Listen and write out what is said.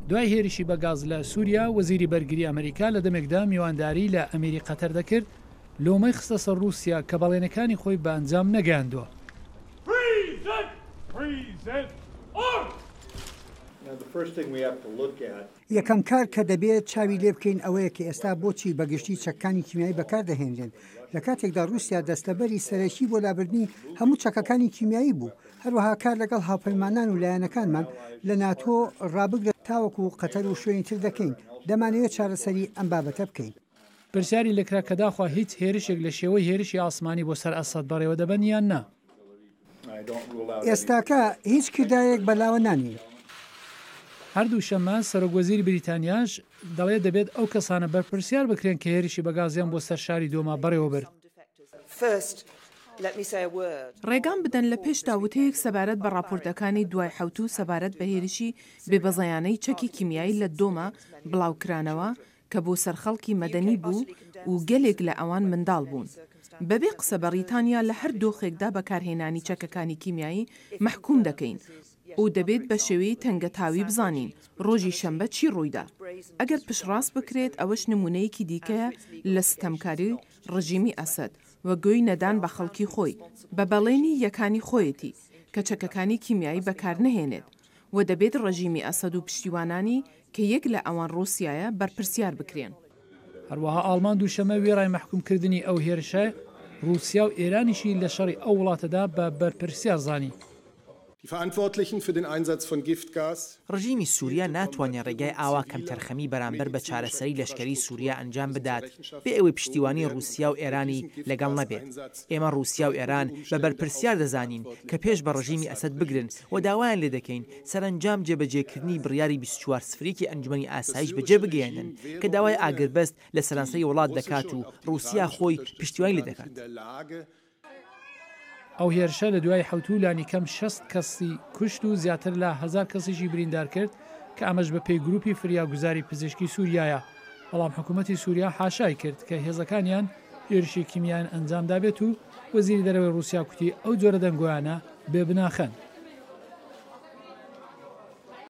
دوای هێرشی بە گاز لە سووریا وەزیری بەرگری ئەمریکا لە دەمێکدا میوانداری لە ئەمیری قەتەر دەکرد لۆمەی خستە سەر رووسیا کە بەڵێنەکانی خۆی بە ئەنجام نەگەاندووە. یەکەم کار کە دەبێت چاوی لێ بکەین ئەوەیە کە ئێستا بۆچی بەگشتی چەکەکانی کیمیایی بەکاردەهێنرێن. لە کاتێکدا رووسیا دەستەبەری سەرەکی بۆ لابردنی هەموو چەکەکانی کیمیایی بوو. هەروەها کار لەگەڵ هاوپەیمانان و لایەنەکانمان لە ناتۆ ڕابگرێت تاوەکو قەتەر و شوێنی تر دەکەین. دەمانەوێت چارەسەری ئەم بابەتە بکەین. پرسیاری لەکرا کە داخوا هیچ هێرشێک لە شێوەی هێرشی ئاسمانی بۆ سەر ئەسەد بەڕێوە دەبەن یان نا. ئێستاکە هیچ کردایەک بەلاوە نانین. هەردوو شەمە سەرۆکوەزیری بریتانیاش دەڵێت دەبێت ئەو کەسانە بەرپرسیار بکرێن کە هێرشی بەگازیان بۆ سەر شاری دۆما بەڕێوە برد. ڕێگام بدەن لە پێش داوتەیەک سەبارەت بە راپۆرتەکانی دوای حوتو سەبارەت بە هێرشی بێبەزایانەی چەکی کیمیایی لە دۆما بڵاوکرانەوە کە بۆ سەرخەڵکی مەدەنی بوو و گەلێک لە ئەوان منداڵ بوون. بەبێ قسە بەریتانیا لە هەر دۆخێکدا بەکارهێنانی چەکەکانی کیمیایی محکوم دەکەین و دەبێت بە شێوەی تەنگەتاوی بزانین ڕۆژی شەمبە چی ڕوویدا. ئەگەر پشڕاست بکرێت ئەوەش نمونەیەکی دیکەیە لە ستەمکاری ڕژیمی ئەسەد وە گوێی نەدان بە خەڵکی خۆی بە بەڵێنی یەکانی خۆیەتی کە چەکەکانی کیمیایی بەکار نەهێنێت و دەبێت ڕژیمی ئەسەد و پشتیوانانی کە یەک لە ئەوان ڕووسیایە بەرپرسیار بکرێن. هەروەها ئاڵمان دووشەمە وێڕای محکومکردنی ئەو هێرشە رووسیا و ئێرانیشی لە شەڕی ئەو وڵاتەدا بە بەرپرسیار زانی. ڕژیمی سووریا ناتوانێت ڕێگای ئاوا کەم تەرخەمی بەرامبەر بە چارەسەری لەشکری سووریا ئەنجام بدات بێ ئەوەی پشتیوانی رووسیا و ئێرانی لەگەڵ نەبێت. ئێمە رووسیا و ئێران بە بەرپرسیار دەزانین کە پێش بە ڕژیمی ئەسەد بگرن و داوایان لێ دەکەین سەرنجام جێبەجێکردنی بڕیاری 24 سفرێکی ئەنجومەنی ئاسایش بەجێ بگەێنن کە داوای ئاگربەست لە سەرانسەری وڵات دەکات و رووسیا خۆی پشتیوانی لێ دەکات. ئەو هێرشە لە دوای حوتو لانی کەم 60 کەسی کوشت و زیاتر لە 1000 کەسیشی بریندار کرد کە ئەمەش بە پێی گروپی فریاگوزاری پزیشکی سووریایە. بەڵام حکوومەتی سووریا حاشای کرد کە هێزەکانیان هێرشی کیمیان ئەنجام دابێت و وەزیری دەرەوەی رووسیا کوتی ئەو جۆرە دەنگۆیانە بێبناخەن.